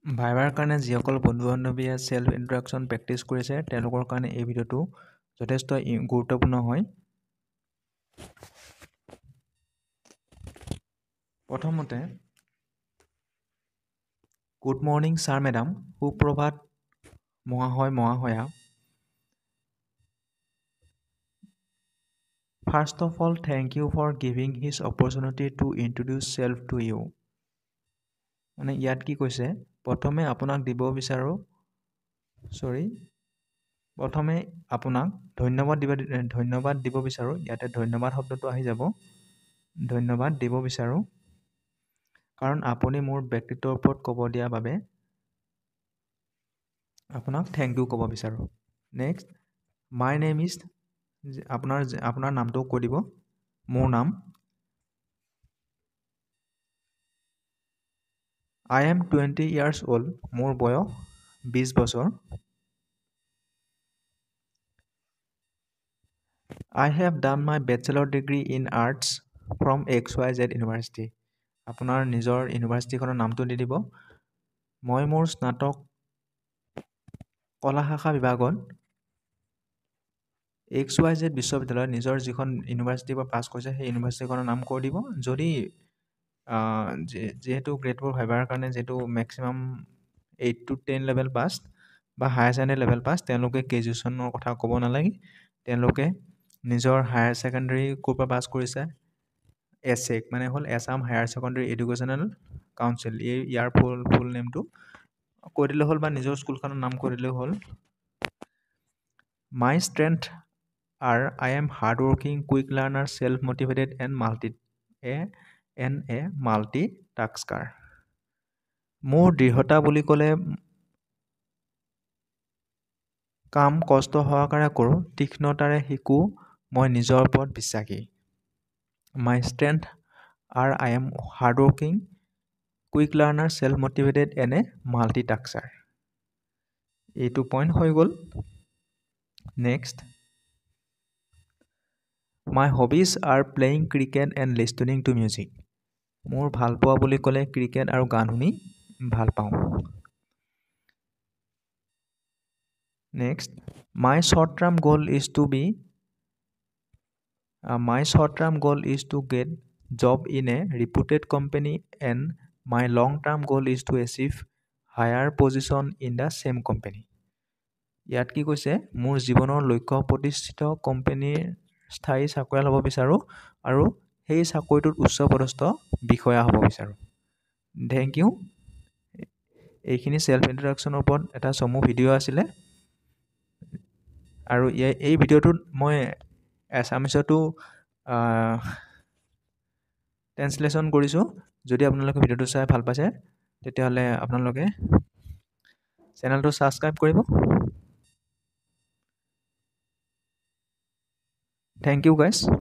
ভাইভাৰ কাৰণে যিসকল বন্ধু-বান্ধৱীয়ে self introduction practice কৰিছে তেওঁলোকৰ কাৰণে এই ভিডিঅ'টো যথেষ্ট গুৰুত্বপূৰ্ণ হয়। প্ৰথমতে গুড মৰ্ণিং ছাৰ মেডাম, সুপ্ৰভাত মহাশয় মহাশয়া। First of all, thank you for giving his opportunity to introduce self to you. মানে ইয়াত কি কৈছে, প্ৰথমে আপোনাক দিব ধন্যবাদ দিব বিচাৰোঁ। ইয়াতে ধন্যবাদ শব্দটো আহি যাব। ধন্যবাদ দিব বিচাৰোঁ কাৰণ আপুনি মোৰ ব্যক্তিত্বৰ ওপৰত ক'ব দিয়াৰ বাবে আপোনাক থেংক ইউ ক'ব বিচাৰোঁ। নেক্সট, মাই নেম ইজ, আপোনাৰ নামটো কৈ দিব। মোৰ নাম I am 20 years old, মোৰ বয়স 20 বছৰ। I have done my bachelor degree in arts from XYZ University. আপোনাৰ নিজৰ ইউনিভাৰ্চিটিখনৰ নামটো দি দিব। মই মোৰ স্নাতক কলা শাখা বিভাগত XYZ বিশ্ববিদ্যালয়ত নিজৰ যিখন ইউনিভাৰ্চিটিৰ পৰা পাছ কৰিছে সেই ইউনিভাৰ্চিটিখনৰ নাম কৈ দিব। যদি যিহেতু গ্ৰেড 4 ভাইভাৰ কাৰণে যিহেতু মেক্সিমাম 8 to 10 লেভেল পাছ বা হায়াৰ ছেকেণ্ডেৰী লেভেল পাছ, তেওঁলোকে গ্ৰেজুৱেশ্যনৰ কথা ক'ব নালাগে। তেওঁলোকে নিজৰ হায়াৰ ছেকেণ্ডেৰী ক'ৰ পৰা পাছ কৰিছে, এছেক মানে হ'ল Assam higher secondary educational council, ইয়াৰ ফুল নেমটো কৈ দিলে হ'ল বা নিজৰ স্কুলখনৰ নাম কৈ দিলেও হ'ল। মাই strength are I am hardworking, quick learner, self-motivated and multitasker. মোৰ দৃঢ়তা বুলি ক'লে কাম কষ্ট সহকাৰে কৰোঁ, তীক্ষ্ণতাৰে শিকোঁ, মই নিজৰ ওপৰত বিশ্বাসী। My strength are I am hardworking, quick learner, self-motivated and a multitasker. এইটো পইণ্ট হৈ গ'ল। Next, My hobbies are playing cricket and listening to music. মোৰ ভাল পোৱা বুলি ক'লে ক্ৰিকেট আৰু গান শুনি ভাল পাওঁ। Next, my short term goal is to get job in a reputed company and my long term goal is to achieve higher position in the same company. ইয়াত কি কৈছে, মোৰ জীৱনৰ লক্ষ্য প্ৰতিষ্ঠিত কোম্পানীৰ স্থায়ী চাকৰিয়াল হ'ব বিচাৰোঁ আৰু সেই চাকৰিটোত উচ্চপদস্থ বিষয়া হ'ব বিচাৰোঁ। Thank you. এইখিনি চেল্ফ ইন্ট্ৰডাকশ্যনৰ ওপৰত এটা চমু ভিডিঅ' আছিলে আৰু এই ভিডিঅ'টোত মই এছামিছতো ট্ৰেঞ্চলেশ্যন কৰিছোঁ। যদি আপোনালোকে ভিডিঅ'টো চাই ভাল পাইছে তেতিয়াহ'লে আপোনালোকে চেনেলটো ছাবস্ক্ৰাইব কৰিব। Thank you guys.